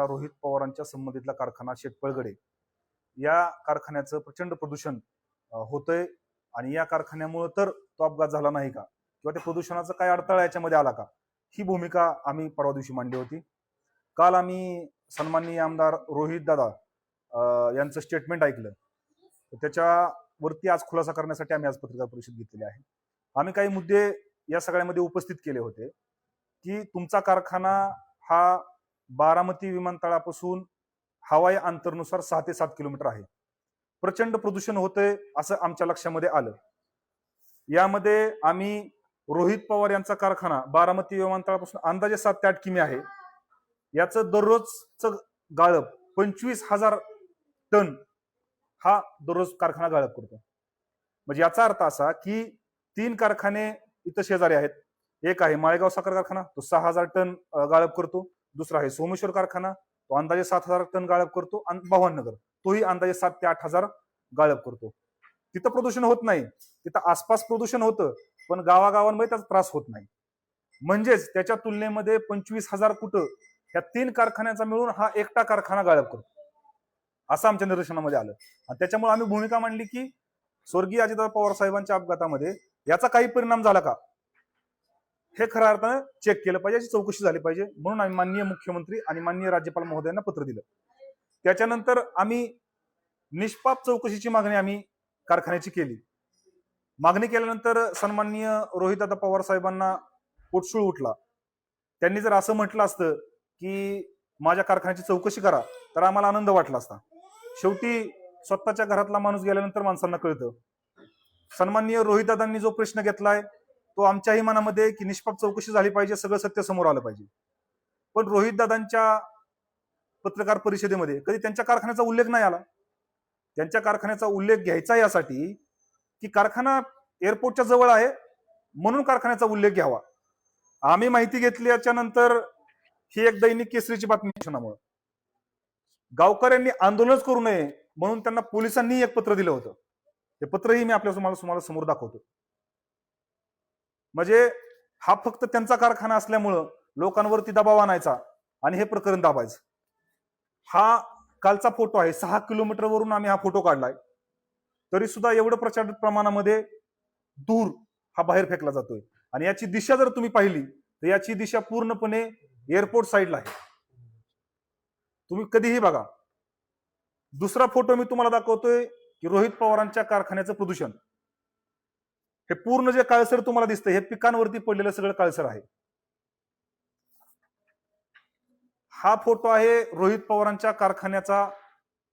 रोहित पवारांच्या संबंधितला कारखाना शेटपळगडे या कारखान्याचं प्रचंड प्रदूषण होतंय आणि या कारखान्यामुळे तर तो अपघात झाला नाही का किंवा त्या प्रदूषणाचा काय अडथळा याच्यामध्ये आला का, ही भूमिका आम्ही परवा दिवशी मांडली होती. काल आम्ही सन्माननीय आमदार रोहित दादा यांचं स्टेटमेंट ऐकलं. त्याच्यावरती आज खुलासा करण्यासाठी आम्ही आज पत्रकार परिषद घेतलेली आहे. आम्ही काही मुद्दे या सगळ्यामध्ये उपस्थित केले होते की तुमचा कारखाना हा बारामती विमानतळापासून हवाई अंतरनुसार 6 ते 7 किलोमीटर आहे. प्रचंड प्रदूषण होतंय असं आमच्या लक्षामध्ये आलं. यामध्ये आम्ही रोहित पवार यांचा कारखाना बारामती विमानतळापासून अंदाजे 7 ते 8 किमी आहे. याचं दररोजचं गाळप 25,000 टन हा दररोज कारखाना गाळप करतो. म्हणजे याचा अर्थ असा की 3 कारखाने इथं शेजारी आहेत. एक आहे माळेगाव साखर कारखाना, तो 6,000 टन गाळप करतो. दुसरा आहे सोमेश्वर कारखाना, तो अंदाजे 7,000 टन गाळप करतो. आणि भवाननगर तोही अंदाजे 7 ते 8,000 गाळप करतो. तिथं प्रदूषण होत नाही, तिथं आसपास प्रदूषण होतं, पण गावागावांमध्ये त्याचा त्रास होत नाही. म्हणजेच त्याच्या तुलनेमध्ये 25,000 कुठं ह्या 3 कारखान्याचा मिळून हा एकटा कारखाना गाळप करतो असं आमच्या निदर्शनामध्ये आलं. आणि त्याच्यामुळे आम्ही भूमिका मांडली की स्वर्गीय अजितदादा पवार साहेबांच्या अपघातामध्ये याचा काही परिणाम झाला का हे खऱ्या अर्थानं चेक केलं पाहिजे, याची चौकशी झाली पाहिजे. म्हणून आम्ही माननीय मुख्यमंत्री आणि माननीय राज्यपाल महोदयांना पत्र दिलं. त्याच्यानंतर आम्ही निष्पाप चौकशीची मागणी आम्ही कारखान्याची केली. मागणी केल्यानंतर सन्माननीय रोहितदादा पवार साहेबांना पोटसूळ उठला. त्यांनी जर असं म्हटलं असतं की माझ्या कारखान्याची चौकशी करा तर आम्हाला आनंद वाटला असता. शेवटी स्वतःच्या घरातला माणूस गेल्यानंतर माणसांना कळतं. सन्माननीय रोहितदादांनी जो प्रश्न घेतलाय तो आमच्याही मनामध्ये की निष्पाप चौकशी झाली पाहिजे, सगळं सत्य समोर आलं पाहिजे. पण रोहितदादांच्या पत्रकार परिषदेमध्ये कधी त्यांच्या कारखान्याचा उल्लेख नाही आला. त्यांच्या कारखान्याचा उल्लेख घ्यायचा यासाठी की कारखाना एअरपोर्टच्या जवळ आहे म्हणून कारखान्याचा उल्लेख घ्यावा. आम्ही माहिती घेतल्याच्या नंतर ही एक दैनिक केसरीची बातमी होण्यामुळे गावकऱ्यांनी आंदोलनच करू नये म्हणून त्यांना पोलिसांनी एक पत्र दिलं होतं. ते पत्रही मी तुम्हाला समोर दाखवतो. म्हणजे हा फक्त त्यांचा कारखाना असल्यामुळं लोकांवरती दबाव आणायचा आणि हे प्रकरण दाबायचं. हा कालचा फोटो आहे. 6 किलोमीटर वरून आम्ही हा फोटो काढलाय. तरी सुद्धा एवढं प्रचंड प्रमाणामध्ये धूर हा बाहेर फेकला जातोय. आणि याची दिशा जर तुम्ही पाहिली तर याची दिशा पूर्णपणे एअरपोर्ट साईडला आहे. तुम्ही कधीही बघा. दुसरा फोटो मी तुम्हाला दाखवतोय की रोहित पवारांच्या कारखान्याचं प्रदूषण. हे पूर्ण जे काळसर तुम्हाला दिसतंय हे पिकांवरती पडलेलं सगळं काळसर आहे. हा फोटो आहे रोहित पवारांच्या कारखान्याचा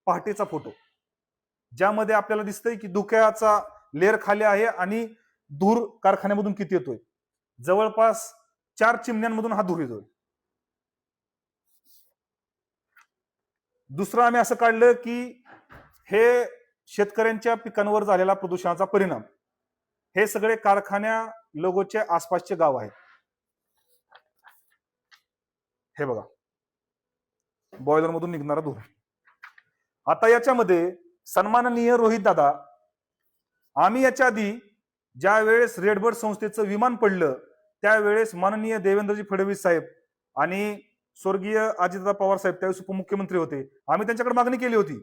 पहाटेचा फोटो, ज्यामध्ये आपल्याला दिसतंय की धुक्याचा लेअर खाली आहे आणि धूर कारखान्यामधून किती येतोय. जवळपास 4 चिमण्यांमधून हा धूर येतोय. दुसरं आम्ही असं काढलं की हे शेतकऱ्यांच्या पिकांवर झालेला प्रदूषणाचा परिणाम. हे सगळे कारखान्या लगतचे आसपासचे गाव आहेत. हे बघा बॉयलर मधून निघणारा धूर. आता याच्यामध्ये सन्माननीय रोहित दादा, आम्ही याच्या आधी ज्या वेळेस रेडबर्ड संस्थेचं विमान पडलं त्यावेळेस माननीय देवेंद्रजी फडणवीस साहेब आणि स्वर्गीय अजितदादा पवार साहेब त्यावेळेस उपमुख्यमंत्री होते. आम्ही त्यांच्याकडे मागणी केली होती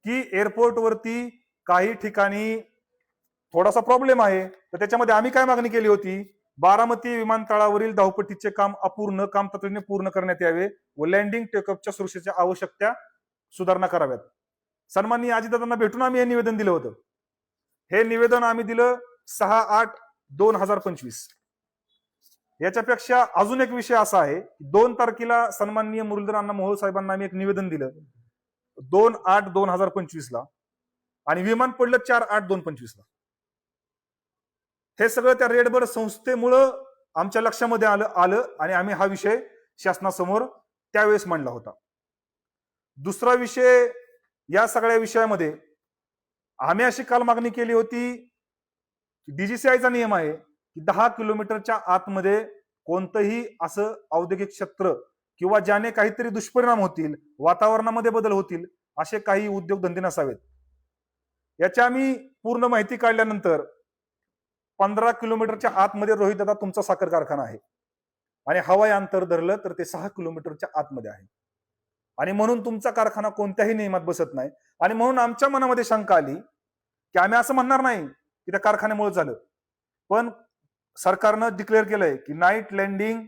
की एअरपोर्ट वरती काही ठिकाणी थोडासा प्रॉब्लेम आहे. तर त्याच्यामध्ये आम्ही काय मागणी केली होती, बारामती विमानतळावरील धावपट्टीचे काम अपूर्ण काम तातडीने पूर्ण करण्यात यावे व लँडिंग टेकअपच्या सुरक्षेच्या आवश्यकता सुधारणा कराव्यात. सन्माननीय अजितदादांना भेटून आम्ही हे निवेदन दिलं होतं. हे निवेदन आम्ही दिलं 6/8/2025. याच्यापेक्षा अजून एक विषय असा आहे, 2 तारखेला सन्माननीय मुरलीधर अण्णा मोहोळ साहेबांना आम्ही एक निवेदन दिलं 2/8/2025 आणि विमान पडलं 4/8/2025. हे सगळं त्या रेडबर्ड संस्थेमुळं आमच्या लक्षामध्ये आलं आणि आम्ही हा विषय शासनासमोर त्यावेळेस मांडला होता. दुसरा विषय, या सगळ्या विषयामध्ये आम्ही अशी काल मागणी केली होती, डीजीसीआयचा नियम आहे की 10 किलोमीटरच्या आतमध्ये कोणतंही असं औद्योगिक क्षेत्र किंवा ज्याने काहीतरी दुष्परिणाम होतील, वातावरणामध्ये बदल होतील असे काही उद्योगधंदे नसावेत. याची आम्ही पूर्ण माहिती काढल्यानंतर 15 किलोमीटरच्या आतमध्ये रोहित दादा तुमचा साखर कारखाना आहे आणि हवाई अंतर धरलं तर ते 6 किलोमीटरच्या आतमध्ये आहे. आणि म्हणून तुमचा कारखाना कोणत्याही नियमात बसत नाही. आणि म्हणून आमच्या मनामध्ये शंका आली की आम्ही असं म्हणणार नाही की त्या कारखान्यामुळे झालं, पण सरकारनं डिक्लेअर केलंय की नाईट लँडिंग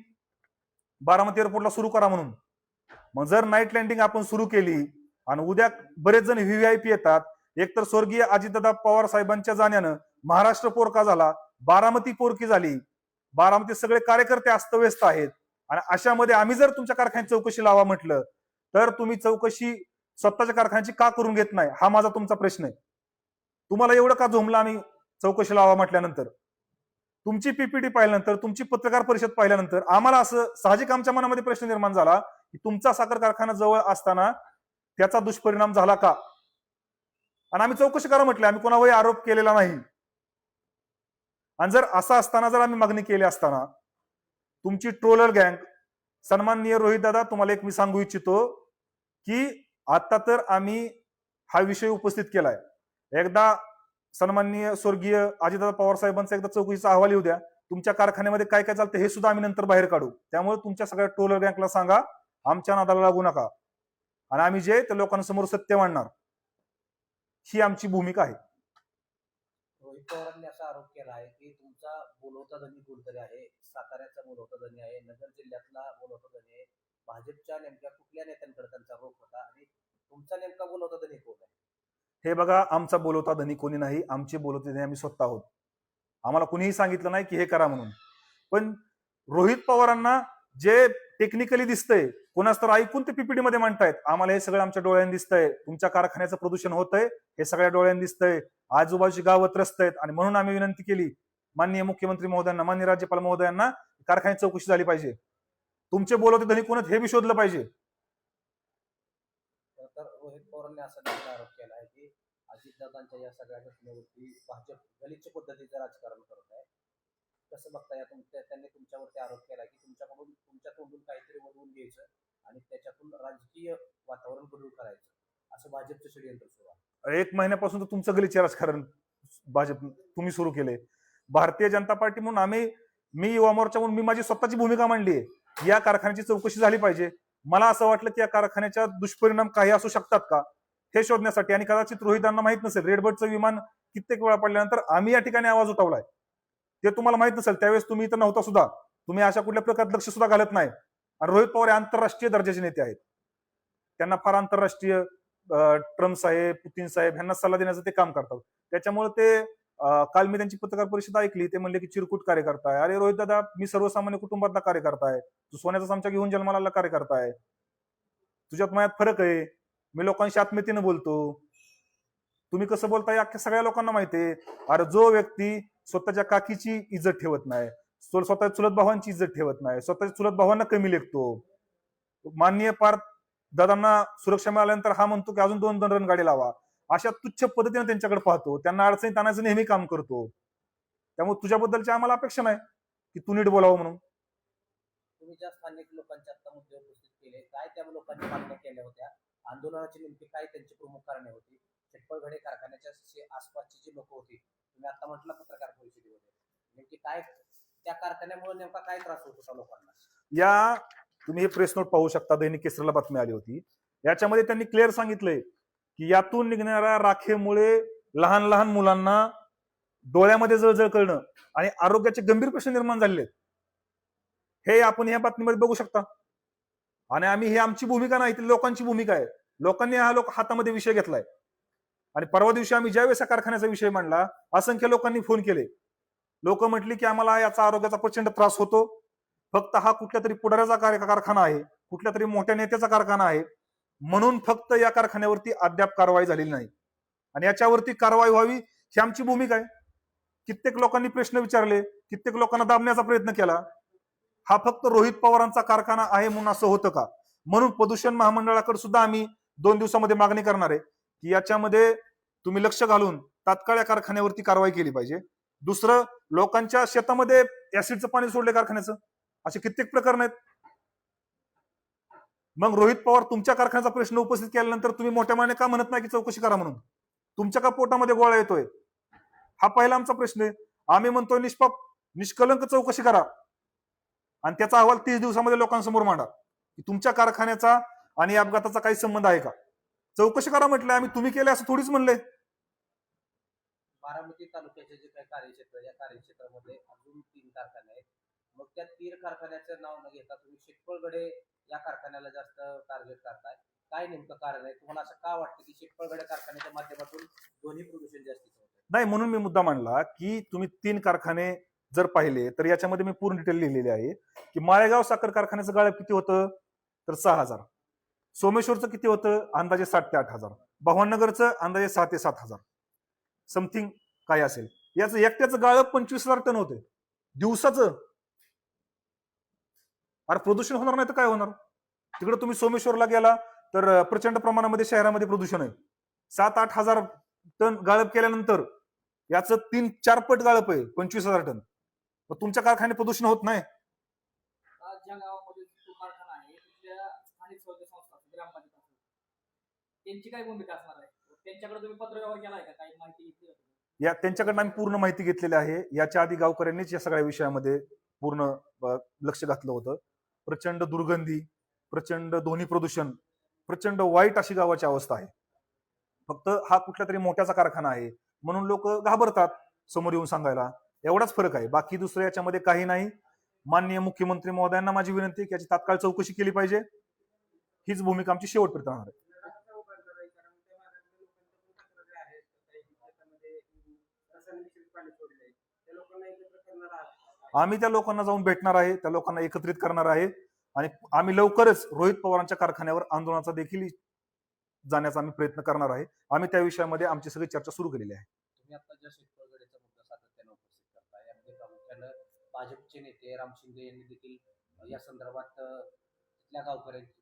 बारामती एअरपोर्टला सुरू करा म्हणून. मग जर नाईट लँडिंग आपण सुरू केली आणि उद्या बरेच जण व्हीव्हीआयपी येतात, एकतर स्वर्गीय अजितदादा पवार साहेबांच्या जाण्यानं महाराष्ट्र पोरका झाला, बारामती पोरकी झाली, बारामती सगळे कार्यकर्ते अस्तव्यस्त आहेत. आणि अशामध्ये आम्ही जर तुमच्या कारखान्याची चौकशी लावा म्हटलं तर तुम्ही चौकशी स्वतःच्या कारखान्याची का करून घेत नाही, हा माझा तुमचा प्रश्न आहे. तुम्हाला एवढं का झोंबलं आम्ही चौकशी लावा म्हटल्यानंतर? तुमची पीपीटी पाहिल्यानंतर, तुमची पत्रकार परिषद पाहिल्यानंतर आम्हाला असं साहजिक आमच्या मनामध्ये प्रश्न निर्माण झाला की तुमचा साखर कारखाना जवळ असताना त्याचा दुष्परिणाम झाला का? आणि आम्ही चौकशी करा म्हटलं, आम्ही कोणावरही आरोप केलेला नाही. आणि जर असं असताना जर आम्ही मागणी केली असताना तुमची ट्रोलर गँग, सन्माननीय रोहित दादा, तुम्हाला एक मी सांगू इच्छितो की आता तर आम्ही हा विषय उपस्थित केलाय, एकदा सन्माननीय स्वर्गीय अजितदादा पवार साहेबांचा एकदा चौकशीचा अहवाल येऊ द्या, तुमच्या कारखान्यामध्ये काय काय चालतं हे सुद्धा आम्ही नंतर बाहेर काढू. त्यामुळे तुमच्या सगळ्या ट्रोलर गँगला सांगा आमच्या नादाला लागू नका, आणि आम्ही जे त्या लोकांसमोर सत्य मांडणार, ही आमची भूमिका आहे. रोहित पवारांनी असा आरोप केला आहे की तुमचा बोलवता धनी कोणतरी आहे, साताऱ्याचा बोलवता धनी आहे, नगर जिल्ह्यातला बोलवता धनी आहे, भाजपच्या नेमक्या कुठल्या नेत्यांकडे त्यांचा रोख होता आणि तुमचा नेमका बोलवता धनी कोण आहे? हे बघा, आमचा बोलवता धनी कोणी नाही, आमचे बोलवते धनी आम्ही स्वतः आहोत. आम्हाला कुणीही सांगितलं नाही की हे करा म्हणून. पण रोहित पवारांना जे टेक्निकली दिसतंय, कोणाच तर ऐकून ते पीपीटी मध्ये मांडतायत, आम्हाला हे सगळं आमच्या डोळ्यांनी दिसतंय. तुमच्या कारखान्याचं प्रदूषण होतंय हे सगळ्या डोळ्यांनी दिसतंय, आजूबाजूची गावं त्रस्त आहेत. आणि म्हणून आम्ही विनंती केली माननीय मुख्यमंत्री महोदयांना, माननीय राज्यपाल महोदयांना, कारखान्याची चौकशी झाली पाहिजे, तुमचे बोलवते धनी कोण आहेत हे बी शोधलं पाहिजे. तर रोहित पवारांनी असा देखील आरोप केला आहे की अजितदादांच्या या सगळ्या घटनेवरती भाजप गलिच्छ पद्धतीचं राजकारण करत आहे. कसं बघता, या त्यांनी तुमच्यावरती आरोप केला की तुमच्याकडून तुमच्या तोंडून काहीतरी वळवून घ्यायचं आणि त्याच्यातून राजकीय वातावरण गढूळ करायचं, असं भाजपचं षडयंत्र सुरू आहे. 1 महिन्यापासून तर तुमचं गलिच्छ राजकारण भाजप तुम्ही सुरू केले. भारतीय जनता पार्टी म्हणून मी युवा मोर्चा म्हणून मी माझी स्वतःची भूमिका मांडली आहे, या कारखान्याची चौकशी झाली पाहिजे. मला असं वाटलं की या कारखान्याच्या दुष्परिणाम काही असू शकतात का हे शोधण्यासाठी, आणि कदाचित रोहितांना माहित नसेल, रेडबर्डचं विमान कित्येक वेळा पडल्यानंतर आम्ही या ठिकाणी आवाज उठवलाय, ते तुम्हाला माहित नसेल. त्यावेळेस तुम्ही इथं नव्हता सुद्धा, तुम्ही अशा कुठल्या प्रकारात लक्ष सुद्धा घालत नाही. आणि रोहित पवार हे आंतरराष्ट्रीय दर्जाचे नेते आहेत, त्यांना फार आंतरराष्ट्रीय ट्रम्प साहेब, पुतीन साहेब ह्यांना सल्ला देण्याचं ते काम करतात. त्याच्यामुळे ते काल मी त्यांची पत्रकार परिषद ऐकली, ते म्हणले की चिरकुट कार्यकर्ता आहे. अरे रोहित दादा, मी सर्वसामान्य कुटुंबातला कार्यकर्ता आहे, तू सोन्याचा चमचा घेऊन जन्माला आलेला कार्यकर्ता आहे, तुझ्यात माझ्यात फरक आहे. मी लोकांशी आत्मीयतेनं बोलतो, तुम्ही कसं बोलताय अख्ख्या सगळ्या लोकांना माहितीये. अरे जो व्यक्ती स्वतःच्या काकीची इज्जत ठेवत नाही, स्वतःच्या चुलत भावांची इज्जत ठेवत नाही, स्वतःच्या चुलत भावांना कमी लेखतो, माननीय पार्थ दादांना सुरक्षा मिळाल्यानंतर हा म्हणतो की अजून 2 रन गाडी लावा, अशा तुच्छ पद्धतीने त्यांच्याकडे पाहतो, त्यांना अडचणीत आणायचं नेहमी काम करतो. त्यामुळे तुझ्याबद्दलची आम्हाला अपेक्षा नाही की तू नीट बोलावं म्हणून. तुम्ही ज्या स्थानिक लोकांचे आता मुद्दे उपस्थित केले, काय त्या लोकांनी मागण्या केल्या होत्या, आंदोलनाची नेमकी काय त्यांची प्रमुख कारणे होती? शेटपळघडे कारखान्याच्या आसपासची जी लोक होती, तुम्ही आता म्हटलं पत्रकार परिषदेमध्ये, नेमकी काय त्या कारखान्यामुळे नेमका काय त्रास होत होता लोकांना? या तुम्ही हे प्रेस नोट पाहू शकता, दैनिक केसरीला बातमी आली होती, याच्यामध्ये त्यांनी क्लिअर सांगितलंय की यातून निघणाऱ्या राखेमुळे लहान लहान मुलांना डोळ्यामध्ये जळजळ करणं आणि आरोग्याचे गंभीर प्रश्न निर्माण झालेले आहेत, हे आपण या बातमीमध्ये बघू शकता. आणि आम्ही ही आमची भूमिका नाही, ती लोकांची भूमिका आहे. लोकांनी हा हातामध्ये विषय घेतलाय. आणि परवा दिवशी आम्ही ज्यावेळेस कारखान्याचा विषय मांडला, असंख्य लोकांनी फोन केले. लोक म्हटली की आम्हाला याचा आरोग्याचा प्रचंड त्रास होतो, फक्त हा कुठल्या तरी पुढाऱ्याचा कारखाना आहे, कुठल्या तरी मोठ्या नेत्याचा कारखाना आहे, म्हणून फक्त या कारखान्यावरती अद्याप कारवाई झालेली नाही, आणि याच्यावरती कारवाई व्हावी ही आमची भूमिका आहे. कित्येक लोकांनी प्रश्न विचारले, कित्येक लोकांना दाबण्याचा प्रयत्न केला. हा फक्त रोहित पवारांचा कारखाना आहे म्हणून असं होतं का? म्हणून प्रदूषण महामंडळाकडे सुद्धा आम्ही 2 दिवसामध्ये मागणी करणार आहे की याच्यामध्ये तुम्ही लक्ष घालून तात्काळ या कारखान्यावरती कारवाई केली पाहिजे. दुसरं, लोकांच्या शेतामध्ये ऍसिडचं पाणी सोडले कारखान्याचं, असे कित्येक प्रकरण आहेत. मग रोहित पवार तुमच्या कारखान्याचा प्रश्न उपस्थित केल्यानंतर तुम्ही मोठ्या माने का म्हणत नाही की चौकशी करा म्हणून? तुमच्या का पोटामध्ये गोळा येतोय? हा पहिला आमचा प्रश्न आहे. आम्ही म्हणतोय निष्कलंक चौकशी करा आणि त्याचा अहवाल 30 दिवसामध्ये लोकांसमोर मांडा की तुमच्या कारखान्याचा आणि या अपघाताचा काही संबंध आहे का? चौकशी करा म्हटलं आम्ही, तुम्ही केले असं थोडीच म्हणले. बारामती तालुक्याचे जे काही कार्यक्षेत्र, या कार्यक्षेत्रामध्ये अजून 3 कारखाने आहेत. मग त्या 3 कारखान्याचं नाव न घेता तुम्ही शेटपळगडे या कारखान्याला जास्त टार्गेट करताय. काय नेमकं कारण आहे? तुम्हाला असं का वाटतं की शेटपळगडे कारखान्याच्या माध्यमातून ध्वनी प्रदूषण जास्तीचं होतं? नाही, म्हणून मी मुद्दा मांडला की तुम्ही 3 कारखाने जर पाहिले तर याच्यामध्ये मी पूर्ण डिटेल लिहिलेली आहे की माळेगाव साखर कारखान्याचं गाळप किती होतं तर 6,000, सोमेश्वरचं किती होतं अंदाजे 7,000 ते 8,000, भावनगरचं अंदाजे 6,000 ते 7,000 समथिंग काय असेल. याचं एकट्याचं गाळप 25,000 टन होते दिवसाचं. अरे प्रदूषण होणार नाही तर काय होणार? तिकडे तुम्ही सोमेश्वरला गेला तर प्रचंड प्रमाणामध्ये शहरामध्ये प्रदूषण आहे. 7,000 ते 8,000 टन गाळप केल्यानंतर याचं 3-4 पट गाळप आहे 25,000 टन. मग तुमच्या कारखान्यात प्रदूषण होत नाही? आज ज्या गावामध्ये जो कारखाना आहे तिथल्या स्थानिक स्वराज्य संस्था ग्रामपंचायत असेल, त्यांची काय भूमिका असणार आहे? त्यांच्याकडे तुम्ही पत्रव्यवहार केलाय का? काही माहिती घेतली का? या त्यांच्याकडनं आम्ही पूर्ण माहिती घेतलेली आहे. याच्या आधी गावकऱ्यांनीच या सगळ्या विषयामध्ये पूर्ण लक्ष घातलं होतं. प्रचंड दुर्गंधी, प्रचंड ध्वनी प्रदूषण, प्रचंड वाईट अशी गावाची अवस्था आहे. फक्त हा कुठल्या तरी मोठ्याचा कारखाना आहे म्हणून लोक घाबरतात समोर येऊन सांगायला, एवढाच फरक आहे. बाकी दुसरं याच्यामध्ये काही नाही. माननीय मुख्यमंत्री महोदयांना माझी विनंती आहे की याची तात्काळ चौकशी केली पाहिजे. हीच भूमिका आमची शेवटपर्यंत राहणार आहे. आम्ही त्या लोकांना जाऊन भेटणार आहे, त्या लोकांना एकत्रित करणार आहे आणि आम्ही लवकरच रोहित पवारांच्या कारखान्यावर आंदोलनाचा देखील जाण्याचा आम्ही प्रयत्न करणार आहे. आम्ही त्या विषयामध्ये आमची सगळी चर्चा सुरू केलेली आहे. तुम्ही आता ज्या शेतपळगडेचा मुद्दा सातत्याने उपस्थित करताय, यामध्ये प्रामुख्यानं भाजपचे नेते राम शिंदे यांनी देखील या संदर्भात तिथल्या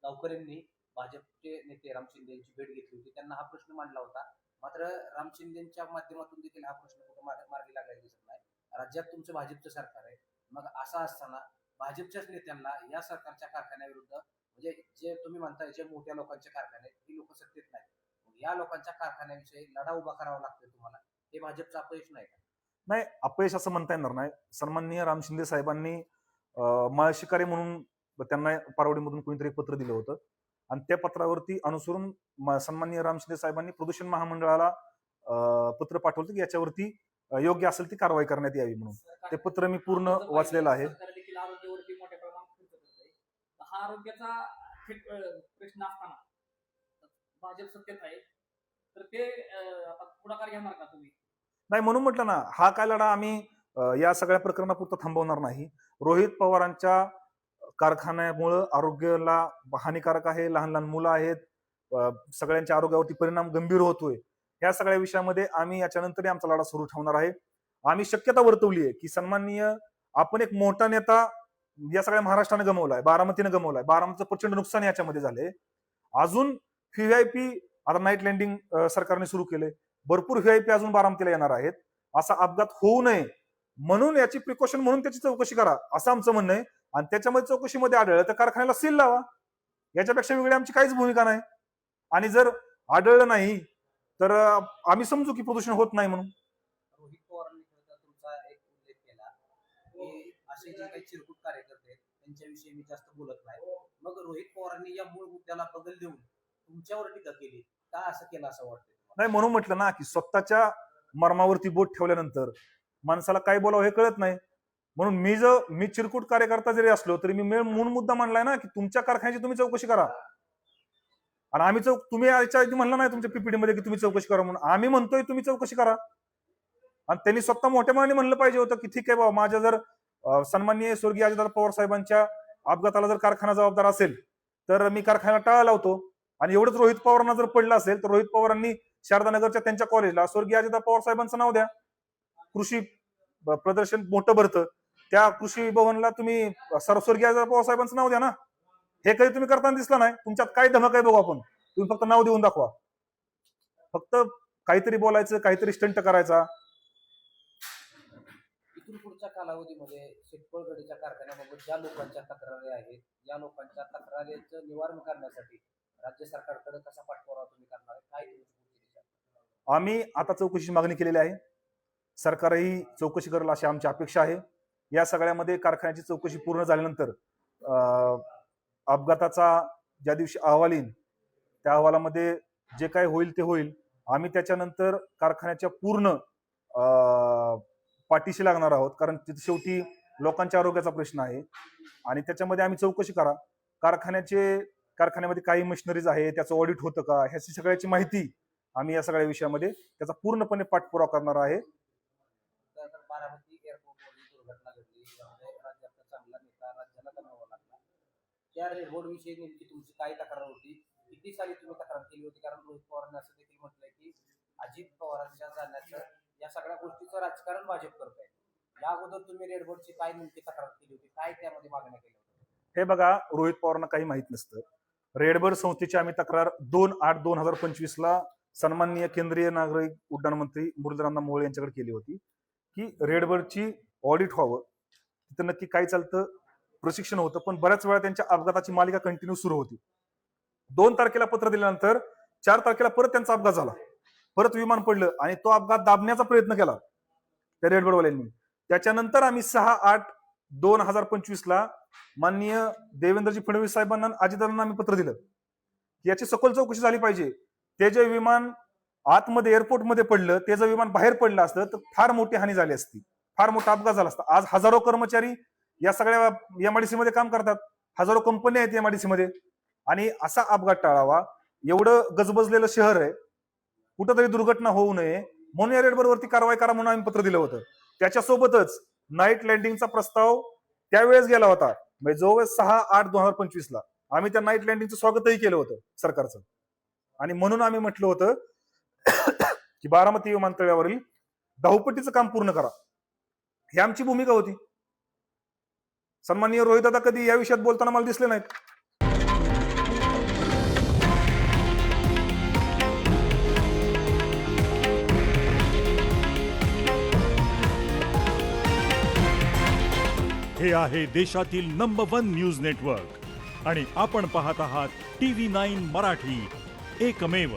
गावकऱ्यांनी भाजपचे नेते राम शिंदे यांची भेट घेतली होती. त्यांना हा प्रश्न मांडला होता. मात्र राम शिंदेच्या माध्यमातून देखील हा प्रश्न कुठं मार्गी लागलेला दिसत नाही. राज्यात तुमचं भाजपचं सरकार आहे. मग असं असताना भाजपच्याच नेत्यांना या सरकारच्या कारखान्याविरुद्ध, म्हणजे जे तुम्ही म्हणताय जे मोठ्या लोकांचे कारखाने आहेत, ही लोक सत्तेत नाही, मग या लोकांच्या कारखान्याविषयी लढा उभा करावा लागतोय तुम्हाला, हे भाजपचं अपयश नाही का? नाही, अपयश असं म्हणता येणार नाही. सन्माननीय राम शिंदे साहेबांनी माळशिकारी म्हणून त्यांना पारवडीमधून कोणीतरी पत्र दिलं होतं आणि त्या पत्रावरती अनुसरून सन्माननीय राम शिंदे साहेबांनी प्रदूषण महामंडळाला पत्र पाठवलं की याच्यावरती योग्य असेल ती कारवाई करण्यात यावी म्हणून. ते पत्र मी पूर्ण वाचलेलं आहे. सरकार देखील आरोग्यावरती मोठ्या प्रमाणात खर्च करत आहे. हा आरोग्याचा थेट प्रश्न असताना भाजप सत्तेत आहे, तर ते आता पुढाकार घेणार का तुम्ही? नाही, म्हणून म्हटलं ना, हा काय लढा आम्ही या सगळ्या प्रकरणापुरता थांबवणार नाही. रोहित पवारांच्या कारखान्यामुळं आरोग्याला हानिकारक आहे, लहान लहान मुलं आहेत, सगळ्यांच्या आरोग्यावरती परिणाम गंभीर होतोय. या सगळ्या विषयामध्ये आम्ही याच्यानंतरही आमचा लढा सुरू ठेवणार आहे. आम्ही शक्यता वर्तवली आहे की सन्माननीय आपण एक मोठा नेता या सगळ्या महाराष्ट्राने गमावलाय, बारामतीने गमावलाय. बारामतीचं प्रचंड नुकसान याच्यामध्ये झालंय. अजून व्हीआयपी आता नाईट लँडिंग सरकारने सुरू केले, भरपूर व्हीआयपी अजून बारामतीला येणार आहेत. असा अपघात होऊ नये म्हणून याची प्रिकॉशन म्हणून त्याची चौकशी करा असं आमचं म्हणणं आहे. आणि त्याच्यामध्ये चौकशीमध्ये आढळलं तर कारखान्याला सील लावा. याच्यापेक्षा वेगळी आमची काहीच भूमिका नाही. आणि जर आढळलं नाही तर आम्ही समजू की प्रदूषण होत नाही म्हणून. रोहित पवारांनी तुमचा एक उल्लेख केला की असे जे काही चिरकुट कार्यकर्ते आहेत त्यांच्याविषयी मी जास्त बोलत नाही. मग रोहित पवारांनी या मूळ मुद्द्याला बदल देऊन तुमच्यावर टीका केली का? असं केलं असं वाटतं? नाही, म्हणून म्हटलं ना की स्वतःच्या मर्मावरती बोट ठेवल्यानंतर माणसाला काय बोलावं हे कळत नाही. म्हणून मी चिरकुट कार्यकर्ता जरी असलो तरी मी मूळ मुद्दा मांडलाय ना की तुमच्या कारखान्याची तुम्ही चौकशी करा. आणि आम्ही तुम्ही याच्या आधी म्हणलं नाही तुमच्या पीपीटी मध्ये की तुम्ही चौकशी करा म्हणून. आम्ही म्हणतोय तुम्ही चौकशी करा. आणि त्यांनी स्वतः मोठ्या मनाने म्हणलं पाहिजे होतं की ठीक आहे बाबा, माझ्या जर सन्माननीय स्वर्गीय अजितदादा पवार साहेबांच्या अपघाताला जर कारखाना जबाबदार असेल तर मी कारखान्याला टाळा लावतो. आणि एवढंच रोहित पवारांना जर पडलं असेल तर रोहित पवारांनी शारदानगरच्या त्यांच्या कॉलेजला स्वर्गीय अजितदादा पवार साहेबांचं नाव द्या. कृषी प्रदर्शन मोठं भरतं, त्या कृषी भवनला तुम्ही स्वर्गीय अजितदादा पवार साहेबांचं नाव द्या ना. हे कधी तुम्ही करताना दिसलं नाही. तुमच्यात काय धमक आहे बघू आपण. तुम्ही फक्त नाव देऊन दाखवा. फक्त काहीतरी बोलायचं, काहीतरी स्टंट करायचा. इथून पुढच्या कालावधीमध्ये शेटपळगडीच्या कारखान्याबाबत ज्या लोकांच्या तक्रारी आहेत, या लोकांच्या तक्रारीचं निवारण करण्यासाठी राज्य सरकारकडे कसा पाठपुरावा तुम्ही करणार आहे? काय तुमची पुढची दिशा? आम्ही आता चौकशीची मागणी केलेली आहे. सरकारही चौकशी करेल अशी आमची अपेक्षा आहे. या सगळ्यामध्ये कारखान्याची चौकशी पूर्ण झाल्यानंतर अपघाताचा ज्या दिवशी अहवाल येईल त्या अहवालामध्ये जे काय होईल ते होईल. आम्ही त्याच्यानंतर कारखान्याच्या पूर्ण पाठीशी लागणार आहोत, कारण तिथे शेवटी लोकांच्या आरोग्याचा प्रश्न आहे. आणि त्याच्यामध्ये आम्ही चौकशी करा, कारखान्यामध्ये काही मशिनरीज आहे त्याचं ऑडिट होतं का, ह्याची सगळ्याची माहिती आम्ही या सगळ्या विषयामध्ये त्याचा पूर्णपणे पाठपुरावा करणार आहे. तर बारामती एअरपोर्टवरची दुर्घटना घडली, यामध्ये राज्याचा चांगला नेता राज्याला गमावा लागला. त्या रेडबोर्ड विषयी नेमकी तुमची काय तक्रार होती, किती साली तुम्ही तक्रार केली होती? कारण रोहित पवारांनी असं देखील म्हटलंय की अजित पवारांच्या जाण्याचं या सगळ्या गोष्टीचं राजकारण भाजप करत आहे. या अगोदर तुम्ही रेडबोर्डची काय नेमकी तक्रार केली होती, काय त्यामध्ये मागण्या केल्या होत्या? हे बघा, रोहित पवारांना काही माहित नसतं. रेडबर्ड संस्थेची आम्ही तक्रार 2/8/2025 ला सन्माननीय केंद्रीय नागरिक उड्डाण मंत्री मुरलीधर मोहोळ यांच्याकडे केली होती की रेडबर्डची ऑडिट व्हावं, तिथं नक्की काय चालतं, प्रशिक्षण होतं. पण बऱ्याच वेळा त्यांच्या अपघाताची मालिका कंटिन्यू सुरू होती. 2 तारखेला पत्र दिल्यानंतर 4 तारखेला परत त्यांचा अपघात झाला, परत विमान पडलं आणि तो अपघात दाबण्याचा प्रयत्न केला त्या रेडबर्डवाल्यांनी. त्याच्यानंतर आम्ही 6/8/2025 ला माननीय देवेंद्रजी फडणवीस साहेबांना अजितदादांना आम्ही पत्र दिलं की याची सखोल चौकशी झाली पाहिजे. ते जे विमान आतमध्ये एअरपोर्टमध्ये पडलं, ते जर विमान बाहेर पडलं असतं तर फार मोठी हानी झाली असती, फार मोठा अपघात झाला असता. आज हजारो कर्मचारी या सगळ्या एमआयडीसी मध्ये काम करतात, हजारो कंपन्या आहेत एमआयडीसी मध्ये, आणि असा अपघात टाळावा, एवढं गजबजलेलं शहर आहे, कुठंतरी दुर्घटना होऊ नये म्हणून या रेडबर्डवरती कारवाई करा म्हणून आम्ही पत्र दिलं होतं. त्याच्यासोबतच नाईट लँडिंगचा प्रस्ताव त्यावेळेस गेला होता, म्हणजे जवळ 6/8/2025 ला आम्ही त्या नाईट लँडिंगचं स्वागतही केलं होतं सरकारचं. आणि म्हणून आम्ही म्हटलं होतं की बारामती विमानतळावरील धावपट्टीचं काम पूर्ण करा, ही आमची भूमिका होती. सन्माननीय रोहितदादा कधी या विषयात बोलताना मला दिसले नाहीत. हे आहे देशातील नंबर 1 न्यूज नेटवर्क आणि आपण पाहत आहात TV9 मराठी, एकमेव.